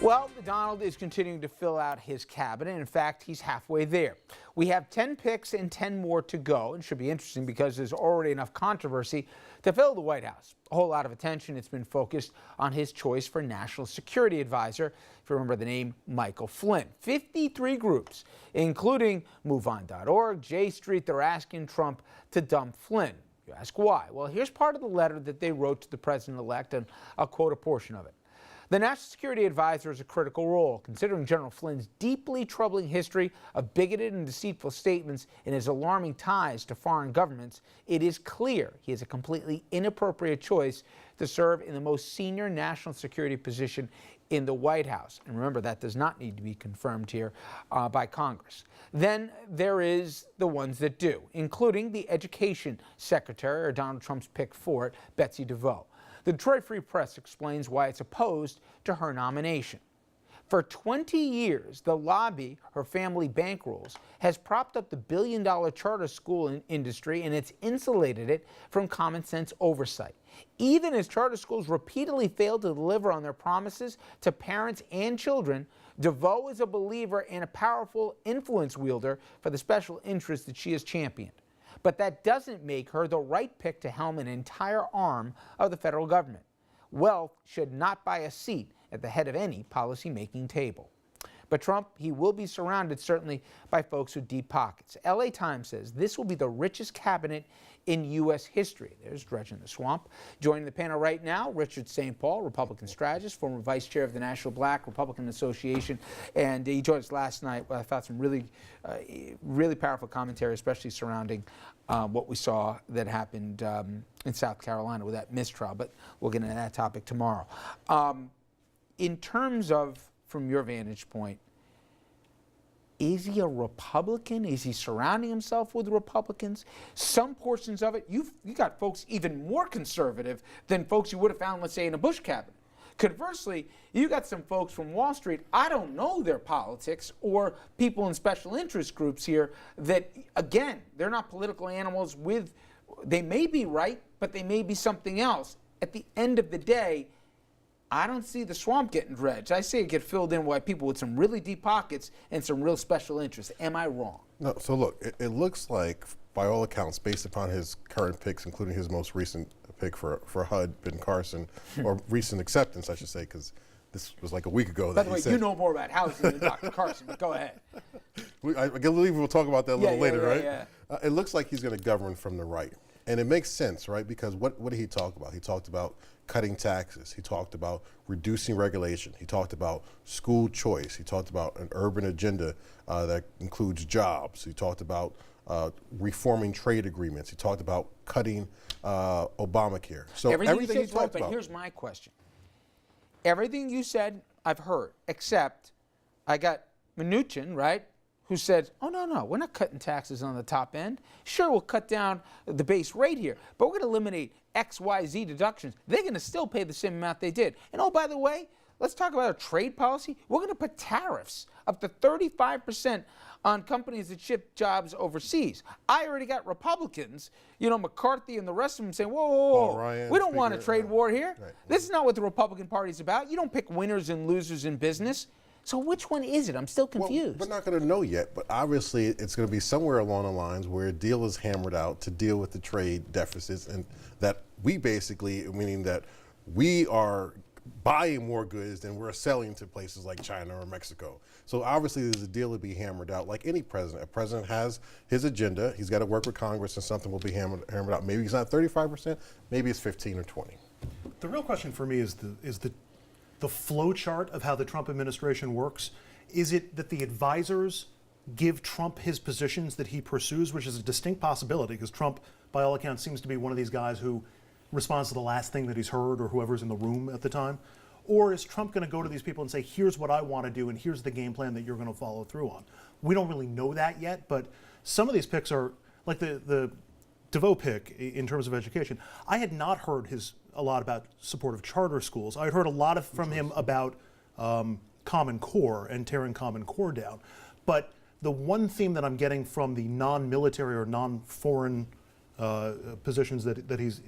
Well, Donald is continuing to fill out his cabinet. In fact, he's halfway there. We have 10 picks and 10 more to go. It should be interesting because there's already enough controversy to fill the White House. A whole lot of attention has been focused on his choice for National Security Advisor. If you remember the name, Michael Flynn. 53 groups, including MoveOn.org, J Street, they're asking Trump to dump Flynn. You ask why? Well, here's part of the letter that they wrote to the president-elect, and I'll quote a portion of it. The National Security Advisor is a critical role, considering General Flynn's deeply troubling history of bigoted and deceitful statements and his alarming ties to foreign governments. It is clear he is a completely inappropriate choice to serve in the most senior national security position in the White House. And remember, that does not need to be confirmed here by Congress. Then there is the ones that do, including the Education Secretary, or Donald Trump's pick for it, Betsy DeVos. The Detroit Free Press explains why it's opposed to her nomination. For 20 years, the lobby her family bankrolls has propped up the billion-dollar charter school industry, and it's insulated it from common sense oversight. Even as charter schools repeatedly fail to deliver on their promises to parents and children, DeVos is a believer and a powerful influence wielder for the special interests that she has championed. But that doesn't make her the right pick to helm an entire arm of the federal government. Wealth should not buy a seat at the head of any policy-making table. But Trump, he will be surrounded certainly by folks with deep pockets. LA Times says this will be the richest cabinet in U.S. history. There's Dredge in the Swamp. Joining the panel right now, Richard St. Paul, Republican strategist, former vice chair of the National Black Republican Association, and he joined us last night. I thought some really powerful commentary, especially surrounding what we saw that happened in South Carolina with that mistrial, but we'll get into that topic tomorrow. In terms of, from your vantage point, is he a Republican? Is he surrounding himself with Republicans? Some portions of it, you got folks even more conservative than folks you would have found, let's say, in a Bush cabinet. Conversely, you got some folks from Wall Street, I don't know their politics, or people in special interest groups here that, again, they're not political animals they may be right, but they may be something else. At the end of the day, I don't see the swamp getting dredged. I see it get filled in by people with some really deep pockets and some real special interests. Am I wrong? No. So look, it looks like, by all accounts, based upon his current picks, including his most recent pick for HUD, Ben Carson, or recent acceptance, I should say, because this was like a week ago. By the way, you know more about housing than Dr. Carson, but go ahead. I believe we'll talk about that a little later, right? Yeah. It looks like he's going to govern from the right. And it makes sense, right? Because what did he talk about? He talked about cutting taxes. He talked about reducing regulation. He talked about school choice. He talked about an urban agenda that includes jobs. He talked about reforming trade agreements. He talked about cutting Obamacare. So everything he talked about. But here's my question. Everything you said, I've heard, except I got Mnuchin, right, who said, oh, no, we're not cutting taxes on the top end. Sure, we'll cut down the base rate here, but we're going to eliminate X, Y, Z deductions. They're going to still pay the same amount they did. And oh, by the way, let's talk about a trade policy. We're going to put tariffs up to 35% on companies that ship jobs overseas. I already got Republicans, McCarthy and the rest of them saying, whoa, Ryan, we don't want a trade war here. Right. This is not what the Republican Party's about. You don't pick winners and losers in business. So which one is it? I'm still confused. Well, we're not going to know yet, but obviously it's going to be somewhere along the lines where a deal is hammered out to deal with the trade deficits, and that we basically, meaning that we are buying more goods than we're selling to places like China or Mexico. So obviously there's a deal to be hammered out like any president. A president has his agenda. He's got to work with Congress and something will be hammered out. Maybe it's not 35%, maybe it's 15 or 20. The real question for me is the flow chart of how the Trump administration works. Is it that the advisors give Trump his positions that he pursues, which is a distinct possibility, because Trump, by all accounts, seems to be one of these guys who responds to the last thing that he's heard or whoever's in the room at the time? Or is Trump going to go to these people and say, here's what I want to do and here's the game plan that you're going to follow through on? We don't really know that yet, but some of these picks are, like the DeVos pick in terms of education. I had not heard a lot about support of charter schools. I had heard a lot from him about Common Core and tearing Common Core down. But the one theme that I'm getting from the non-military or non-foreign positions that he's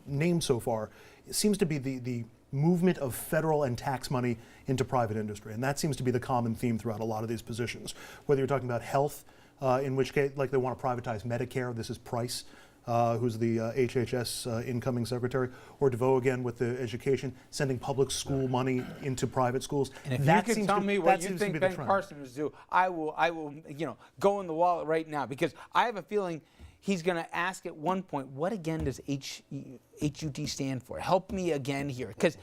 named so far, it seems to be the movement of federal and tax money into private industry. And that seems to be the common theme throughout a lot of these positions. Whether you're talking about health, in which case, like they want to privatize Medicare, this is Price, who's the HHS incoming secretary, or DeVoe again with the education, sending public school money into private schools. And if that you can tell me what you think Ben trend. Carson is due, I will, go in the wallet right now, because I have a feeling he's going to ask at one point, what again does HUD stand for? Help me again here. Because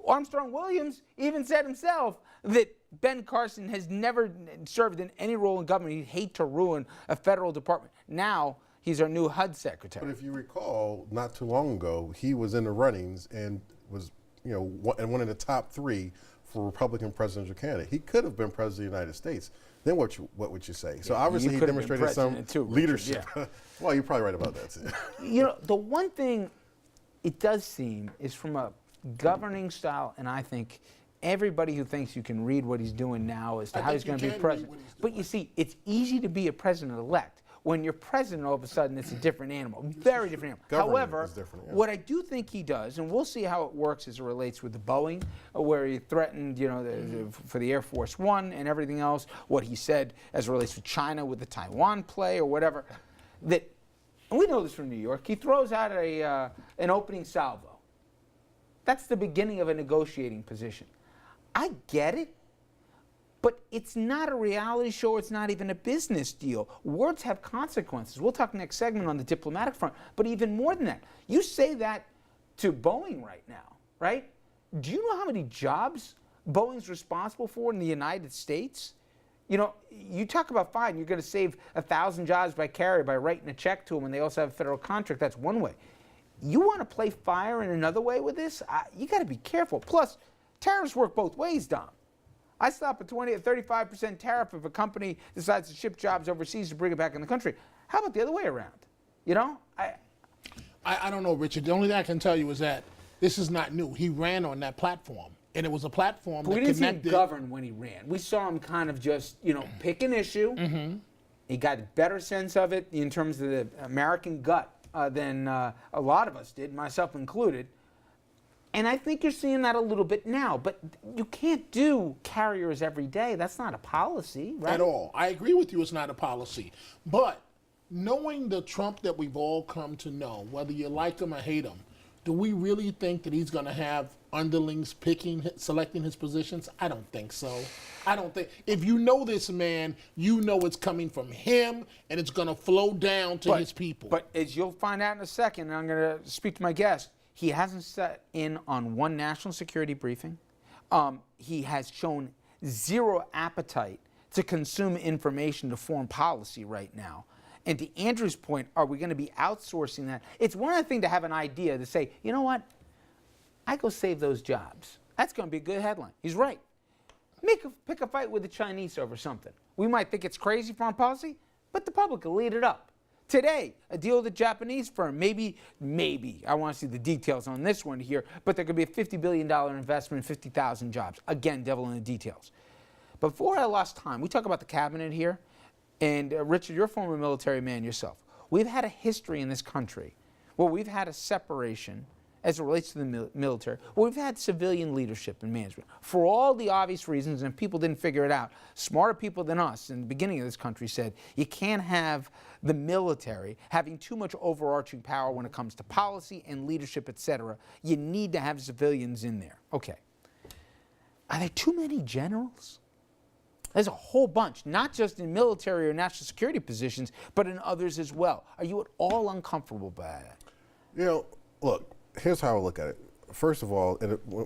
Armstrong Williams even said himself that Ben Carson has never served in any role in government. He'd hate to ruin a federal department. Now he's our new HUD secretary. But if you recall, not too long ago, he was in the runnings and was, one of the top 3 for Republican presidential candidate. He could have been president of the United States. Then what would you say? So obviously he demonstrated some leadership. Yeah. Well, you're probably right about that too. The one thing it does seem is from a governing style, and I think everybody who thinks you can read what he's doing now as to how he's going to be president. But you see, it's easy to be a president-elect. When you're president, all of a sudden, it's a different animal, very different animal. However, what I do think he does, and we'll see how it works as it relates with the Boeing, where he threatened, for the Air Force One and everything else, what he said as it relates to China with the Taiwan play or whatever, that, and we know this from New York, he throws out an opening salvo. That's the beginning of a negotiating position. I get it. But it's not a reality show. It's not even a business deal. Words have consequences. We'll talk next segment on the diplomatic front. But even more than that, you say that to Boeing right now, right? Do you know how many jobs Boeing's responsible for in the United States? You talk about fine, you're going to save 1,000 jobs by carrier by writing a check to them, and they also have a federal contract. That's one way. You want to play fire in another way with this? You got to be careful. Plus, tariffs work both ways, Dom. I stop a 20 or 35% tariff if a company decides to ship jobs overseas to bring it back in the country. How about the other way around? I don't know, Richard. The only thing I can tell you is that this is not new. He ran on that platform, and it was a platform that connected. We didn't see him govern when he ran. We saw him kind of just, pick an issue. Mm-hmm. He got a better sense of it in terms of the American gut than a lot of us did, myself included. And I think you're seeing that a little bit now, but you can't do carriers every day. That's not a policy, right? At all. I agree with you, it's not a policy. But knowing the Trump that we've all come to know, whether you like him or hate him, do we really think that he's going to have underlings selecting his positions? I don't think so. I don't think. If you know this man, you know it's coming from him, and it's going to flow down to his people. But as you'll find out in a second, and I'm going to speak to my guest, he hasn't sat in on one national security briefing. He has shown zero appetite to consume information to form policy right now. And to Andrew's point, are we going to be outsourcing that? It's one thing to have an idea to say, you know what? I go save those jobs. That's going to be a good headline. He's right. Pick a fight with the Chinese over something. We might think it's crazy foreign policy, but the public will eat it up. Today, a deal with a Japanese firm, maybe, I want to see the details on this one here, but there could be a $50 billion investment, 50,000 jobs. Again, devil in the details. Before I lost time, we talk about the cabinet here, and Richard, you're a former military man yourself. We've had a history in this country where we've had a separation as it relates to the military, where we've had civilian leadership and management. For all the obvious reasons, and people didn't figure it out, smarter people than us in the beginning of this country said, you can't have the military having too much overarching power when it comes to policy and leadership, etc. You need to have civilians in there. Okay. Are there too many generals? There's a whole bunch, not just in military or national security positions, but in others as well. Are you at all uncomfortable by that? Look, here's how I look at it. First of all,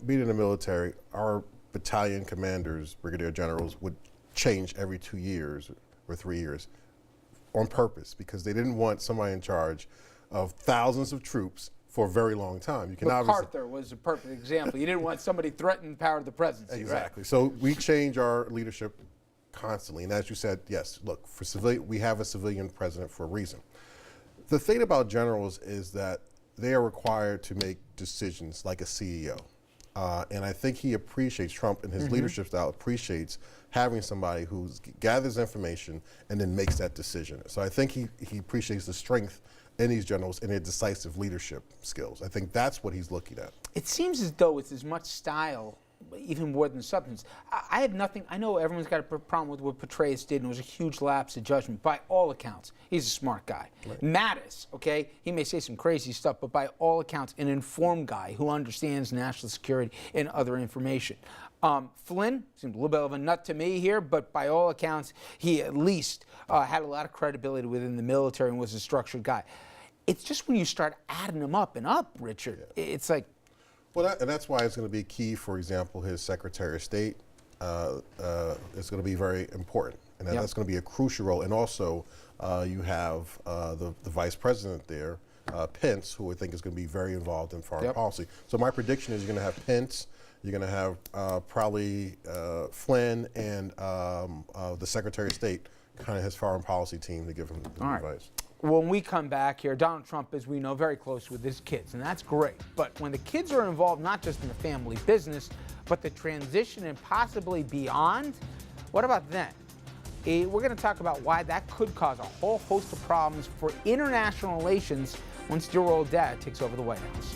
being in the military, our battalion commanders, brigadier generals, would change every 2 years or 3 years on purpose because they didn't want somebody in charge of thousands of troops for a very long time. You can MacArthur was a perfect example. You didn't want somebody threatening the power of the presidency. Exactly. Right? So we change our leadership constantly. And as you said, yes, look, for civilian, we have a civilian president for a reason. The thing about generals is that they are required to make decisions like a CEO. And I think he appreciates, Trump and his leadership style appreciates having somebody who gathers information and then makes that decision. So I think he appreciates the strength in these generals and their decisive leadership skills. I think that's what he's looking at. It seems as though it's as much style, even more than substance. I have nothing. I know everyone's got a problem with what Petraeus did, and it was a huge lapse of judgment. By all accounts, he's a smart guy. Right. Mattis, okay, he may say some crazy stuff, but by all accounts, an informed guy who understands national security and other information. Flynn seemed a little bit of a nut to me here, but by all accounts, he at least had a lot of credibility within the military and was a structured guy. It's just when you start adding them up and up, Richard, it's like. Well, and that's why it's going to be key. For example, his Secretary of State is going to be very important, and that's going to be a crucial role. And also, you have the Vice President there, Pence, who I think is going to be very involved in foreign policy. So my prediction is you're going to have Pence. You're going to have probably Flynn and the Secretary of State, kind of his foreign policy team, to give him the advice. When we come back here, Donald Trump, as we know, very close with his kids, and that's great. But when the kids are involved, not just in the family business, but the transition and possibly beyond, what about then? We're going to talk about why that could cause a whole host of problems for international relations once dear old dad takes over the White House.